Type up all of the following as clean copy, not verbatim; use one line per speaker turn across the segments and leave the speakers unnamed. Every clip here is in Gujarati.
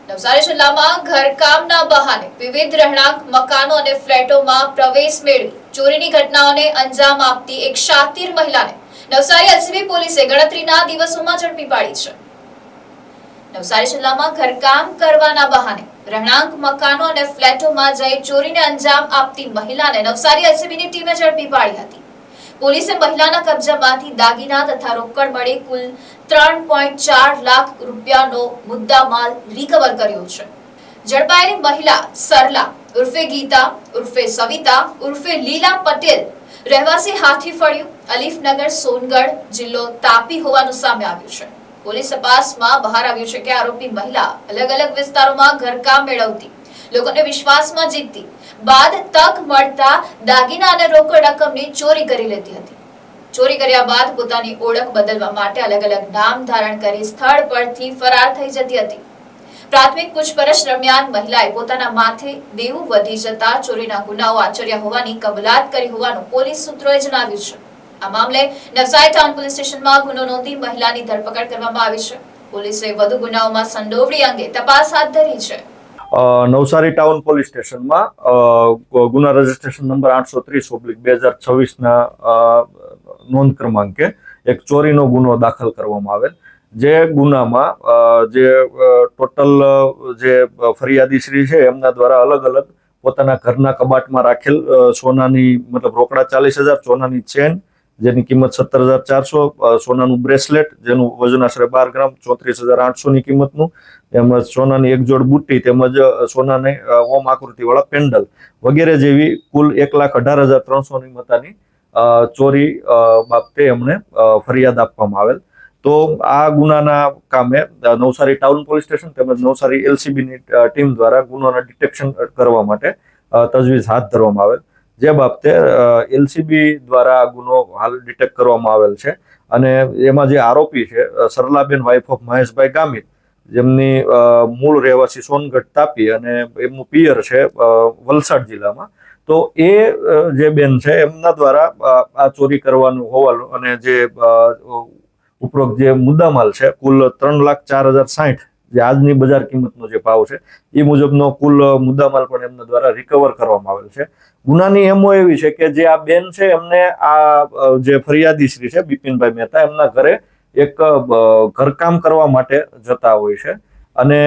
નવસારી જિલ્લામાં ઘરકામના બહાને વિવિધ રહેણાંક મકાનો અને ફ્લેટોમાં પ્રવેશ મેળવી ચોરીની ઘટનાઓને અંજામ આપતી એક શાતીર મહિલાને નવસારી એલસીબી પોલીસે ગણતરીના દિવસોમાં ઝડપી પાડી છે. નવસારી જિલ્લામાં ઘરકામ કરવાના બહાને રહેણાંક મકાનો અને ફ્લેટોમાં જઈ ચોરીને અંજામ આપતી મહિલાને નવસારી એલસીબીની ટીમે ઝડપી પાડી હતી. પોલીસે મહિલાના કબજામાંથી દાગીના તથા રોકડ મળી કુલ 3.4 લાખ રૂપિયાનો મુદ્દામાલ રિકવર કર્યો છે. ઝડપાયેલી મહિલા સરલા ઉર્ફે ગીતા ઉર્ફે સવિતા ઉર્ફે લીલા પટેલ રહેવાસી હાથીફળિયું અલીફનગર સોનગઢ જિલ્લો તાપી હોવાનું સામે આવ્યું છે. પોલીસ તપાસમાં બહાર આવ્યું છે કે આરોપી મહિલા અલગ અલગ વિસ્તારોમાં ઘરકામ મેળવતી, લોકોને વિશ્વાસમાં જીતતી, બાદ તક મળતા દાગીના અને રોકડ રકમની ચોરી કરી લેતી હતી. ચોરી કર્યા બાદ પોતાની ઓળખ બદલવા માટે અલગ અલગ નામ ધારણ કરી સ્થળ પરથી ફરાર થઈ જતી હતી. પ્રાથમિક પૂછપરછ દરમિયાન મહિલાએ પોતાના માથે દેવું વધી જતા ચોરીના ગુનાઓ આચર્યા હોવાની કબૂલાત કરી હોવાનું પોલીસ સૂત્રોએ જણાવ્યું છે. આ મામલે નવસારી ટાઉન પોલીસ સ્ટેશનમાં ગુનો નોંધી મહિલાની ધરપકડ કરવામાં આવી છે. પોલીસે વધુ ગુનાઓમાં સંડોવણી અંગે તપાસ હાથ ધરી છે.
નવસારી ટાઉન પોલીસ સ્ટેશનમાં ગુના રજિસ્ટ્રેશન નંબર 830/2026 ના નોંધ ક્રમાંકે એક ચોરીનો ગુનો દાખલ કરવામાં આવેલ. જે ગુનામાં જે ટોટલ જે ફરિયાદી શ્રી છે એમના દ્વારા અલગ અલગ પોતાના ઘરના કબાટમાં રાખેલ સોનાની મતલબ રોકડા 40,000, સોનાની ચેન જેની કિંમત 17,400, સોનાનું બ્રેસલેટ જેનું વજન આશરે 12 ગ્રામ 34,800 ની કિંમતનું, તેમજ સોનાની એક જોડ બુટ્ટી તેમજ સોનાની ઓમ આકૃતિ વાળા પેન્ડલ વગેરે જેવી કુલ 1,18,300 ની મતાની ચોરી બાબતે એમણે ફરિયાદ આપવામાં આવેલ. તો આ ગુનાના કામે નવસારી ટાઉન પોલીસ સ્ટેશન તેમજ નવસારી એલસીબીની ટીમ દ્વારા ગુનાના ડિટેક્શન કરવા માટે તજવીજ હાથ ધરવામાં આવેલ. જે બાબતે એલસીબી દ્વારા ગુનો હાલ ડિટેક્ટ કરવામાં આવેલ છે અને એમાં જે આરોપી છે સરલાબેન વાઇફ ઓફ મહેશભાઈ ગામિત, જેમની મૂળ રહેવાસી સોનગઢ તાપી અને એમનું પિયર છે વલસાડ જિલ્લામાં. તો એ જે બેન છે એમના દ્વારા આ ચોરી કરવાનું હોવાનું અને જે ઉપરોક્ત જે મુદ્દામાલ છે કુલ 3,04,060 જે આજની બજાર કિંમતનો જે ભાવ છે એ મુજબનો કુલ મુદ્દામાલ પણ એમના દ્વારા રિકવર કરવામાં આવેલ છે. ગુનાની એમો એવી છે કે જે આ બેન છે એમને આ જે ફરિયાદી શ્રી છે બિપિનભાઈ મહેતા એમના ઘરે એક ઘરકામ કરવા માટે જતા હોય છે અને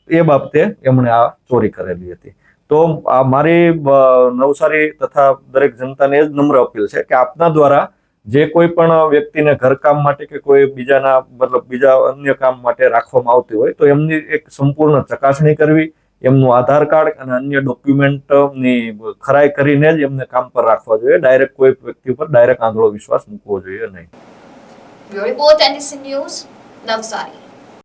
એ બાબતે એમણે આ ચોરી કરેલી હતી. તો આ મારી નવસારી તથા દરેક જનતાને એ જ નમ્ર અપીલ છે કે આપના દ્વારા જે કોઈ પણ વ્યક્તિને ઘરકામ માટે કે કોઈ બીજાના મતલબ બીજા અન્ય કામ માટે રાખવામાં આવતી હોય તો એમની એક સંપૂર્ણ ચકાસણી કરવી, એમનું આધાર કાર્ડ અને અન્ય ડોક્યુમેન્ટની ખરાઈ કરીને જ એમને કામ પર રાખવા જોઈએ. ડાયરેક્ટ કોઈ વ્યક્તિ ઉપર ડાયરેક્ટ આંધળો વિશ્વાસ મૂકવો જોઈએ નહીં.
Bureau report NDC news, Navsari.